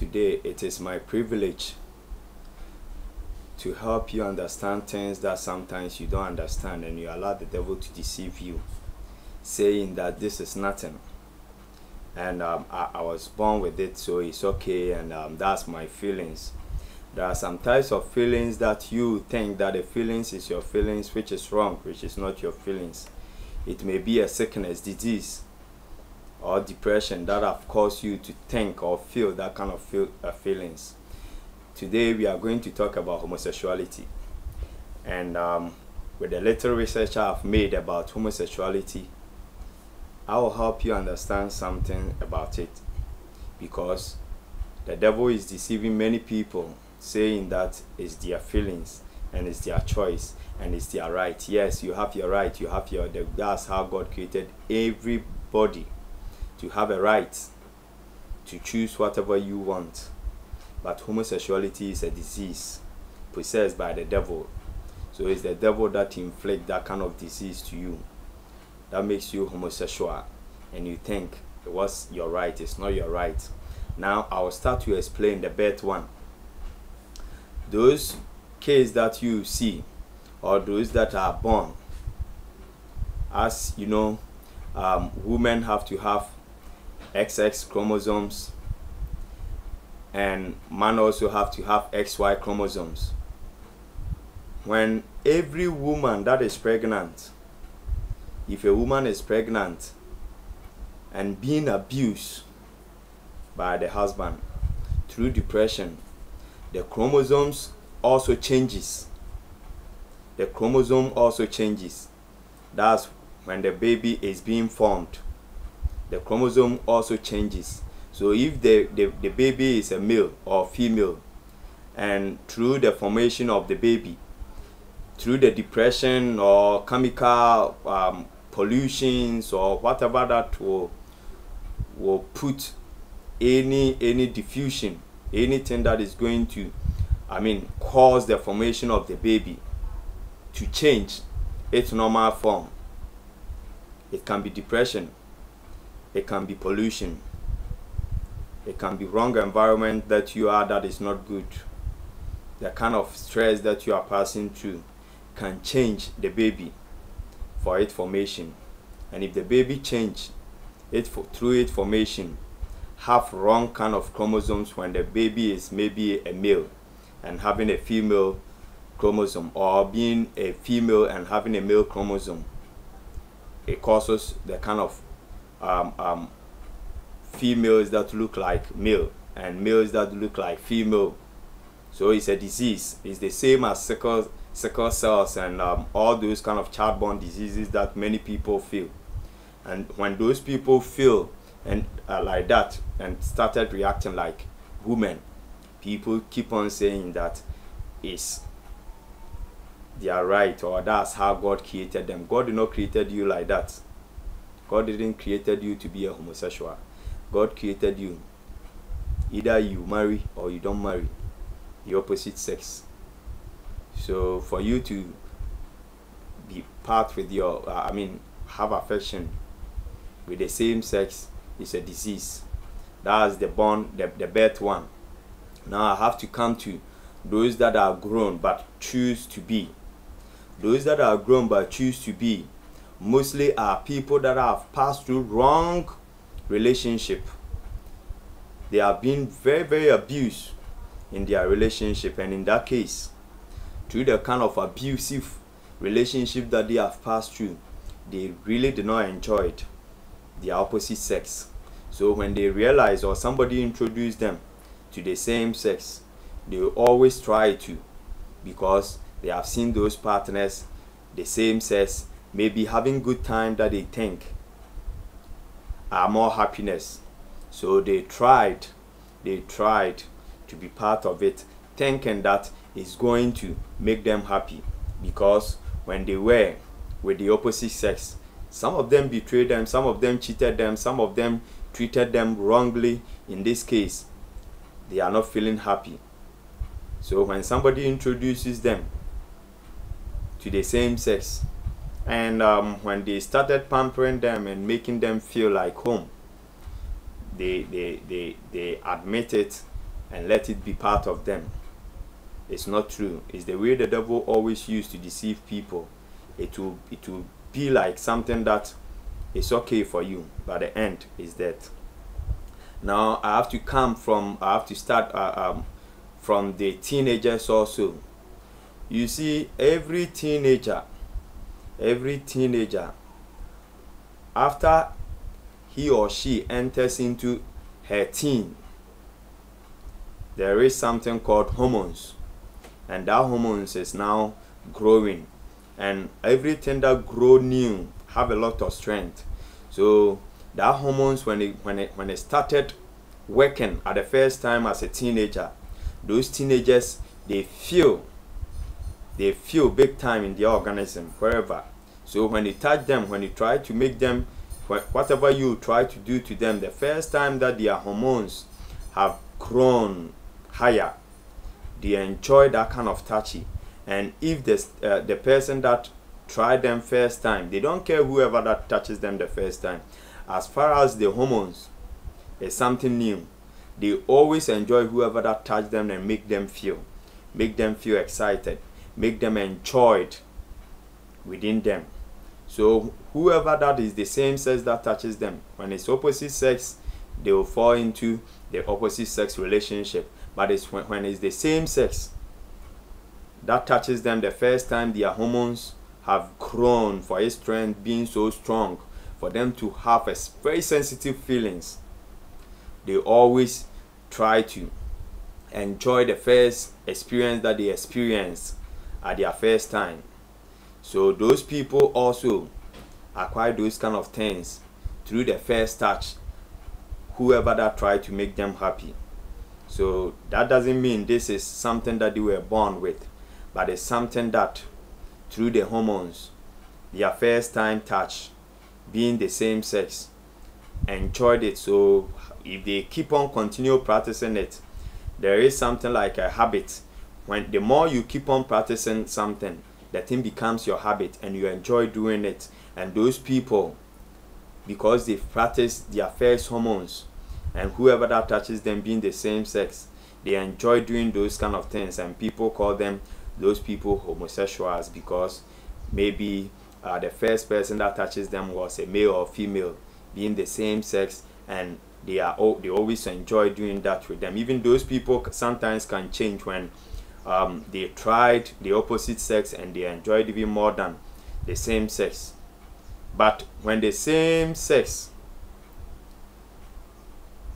today it is my privilege to help you understand things that sometimes you don't understand, and you allow the devil to deceive you, saying that this is nothing, and I was born with it, so it's okay, and that's my feelings. There are some types of feelings that you think that the feelings is your feelings, which is wrong, which is not your feelings. It may be a sickness, disease, or depression that have caused you to think or feel that kind of feelings. Today we are going to talk about homosexuality, and with the little research I've made about homosexuality, I will help you understand something about it, because the devil is deceiving many people, saying that it's their feelings and it's their choice and it's their right. Yes, you have your right, you have your, that's how God created everybody, to have a right to choose whatever you want. But homosexuality is a disease possessed by the devil. So it's the devil that inflicts that kind of disease to you, that makes you homosexual, and you think it was your right. It's not your right. Now I will start to explain the birth one. Those cases that you see, or those that are born, as you know, women have to have XX chromosomes, and man also have to have XY chromosomes. When every woman that is pregnant, if a woman is pregnant and being abused by the husband through depression, the chromosomes also changes. The chromosome also changes. That's when the baby is being formed. The chromosome also changes. So if the baby is a male or female, and through the formation of the baby, through the depression or chemical pollutions or whatever that will put any diffusion, anything that is going to, cause the formation of the baby to change its normal form. It can be depression, it can be pollution, it can be wrong environment that you are that is not good. The kind of stress that you are passing through can change the baby for its formation. And if the baby change it through its formation, have wrong kind of chromosomes, when the baby is maybe a male and having a female chromosome, or being a female and having a male chromosome, it causes the kind of females that look like male and males that look like female. So it's a disease. It's the same as sickle cells and all those kind of child-borne diseases that many people feel. And when those people feel and like that and started reacting like women, people keep on saying that it's their right, or that's how God created them. God did not created you like that. God didn't created you to be a homosexual. God created you, either you marry or you don't marry the opposite sex. So for you to be part with your have affection with the same sex is a disease. That's the birth one. Now I have to come to those that are grown but choose to be. Those that are grown but choose to be mostly are people that have passed through wrong relationship. They are being very, very abused in their relationship, and in that case, through the kind of abusive relationship that they have passed through, they really did not enjoy it, their opposite sex. So when they realize, or somebody introduced them to the same sex, they will always try to, because they have seen those partners, the same sex, maybe having good time that they think are more happiness. So they tried to be part of it, thinking that it's going to make them happy, because when they were with the opposite sex, some of them betrayed them, some of them cheated them, some of them treated them wrongly. In this case, they are not feeling happy. So when somebody introduces them to the same sex, and when they started pampering them and making them feel like home, they admit it, and let it be part of them. It's not true. It's the way the devil always used to deceive people. It will be like something that is okay for you, but the end is death. Now I have to start from the teenagers also. You see, every teenager, after he or she enters into her teen, there is something called hormones, and that hormones is now growing, and everything that grow new have a lot of strength. So that hormones, when it started working at the first time as a teenager, those teenagers, they feel big time in their organism wherever. So when you touch them, when you try to make them, whatever you try to do to them, the first time that their hormones have grown higher, they enjoy that kind of touchy. And if the person that tried them first time, they don't care whoever that touches them the first time. As far as the hormones is something new, they always enjoy whoever that touch them and make them feel excited, make them enjoyed within them. So whoever that is the same sex that touches them, when it's opposite sex, they will fall into the opposite sex relationship. But it's when it's the same sex that touches them the first time, their hormones have grown for its strength being so strong, for them to have a very sensitive feelings. They always try to enjoy the first experience that they experienced at their first time. So those people also acquire those kind of things through the first touch, whoever that tried to make them happy. So that doesn't mean this is something that they were born with, but it's something that through the hormones, their first time touch, being the same sex, enjoyed it. So if they keep on continue practicing it, there is something like a habit. When the more you keep on practicing something, the thing becomes your habit and you enjoy doing it. And those people, because they've practiced their first hormones, and whoever that touches them being the same sex, they enjoy doing those kind of things, and people call them, those people, homosexuals, because maybe the first person that touches them was a male or female being the same sex, and they always enjoy doing that with them. Even those people sometimes can change when they tried the opposite sex and they enjoyed even more than the same sex. But when the same sex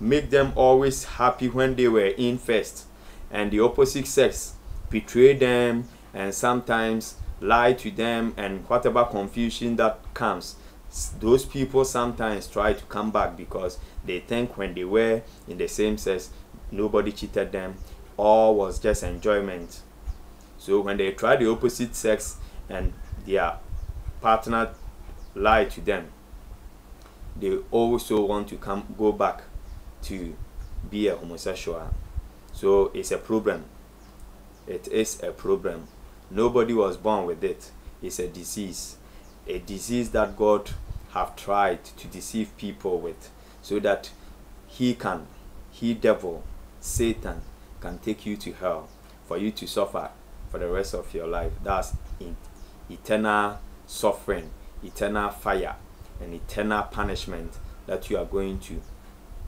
make them always happy when they were in first, and the opposite sex betray them and sometimes lie to them, and whatever confusion that comes, those people sometimes try to come back because they think when they were in the same sex, nobody cheated them, all was just enjoyment. So when they try the opposite sex and their partner lie to them, they also want to go back to be a homosexual. So it's a problem. It is a problem. Nobody was born with it. It's a disease that God have tried to deceive people with, so that he devil, Satan, can take you to hell for you to suffer for the rest of your life. That's eternal suffering, eternal fire, and eternal punishment that you are going to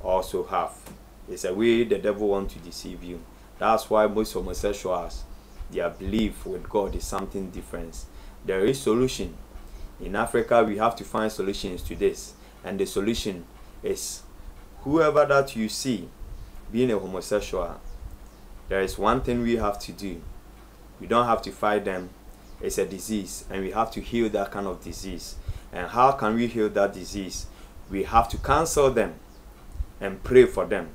also have. It's a way the devil wants to deceive you. That's why most homosexuals, their belief with God is something different. There is solution. In Africa, we have to find solutions to this, and the solution is whoever that you see being a homosexual, there is one thing we have to do. We don't have to fight them. It's a disease, and we have to heal that kind of disease. And how can we heal that disease? We have to counsel them and pray for them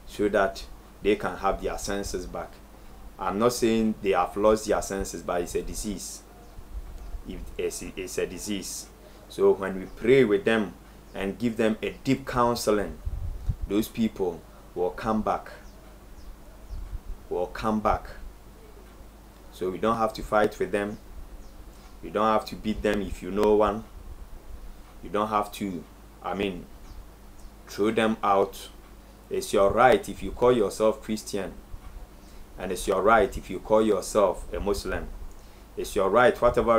so that they can have their senses back. I'm not saying they have lost their senses, but it's a disease. It's a disease. So when we pray with them and give them a deep counseling, those people will come back. So we don't have to fight with them. You don't have to beat them if you know one. You don't have to, throw them out It's your right if you call yourself Christian. And it's your right if you call yourself a Muslim. It's your right, whatever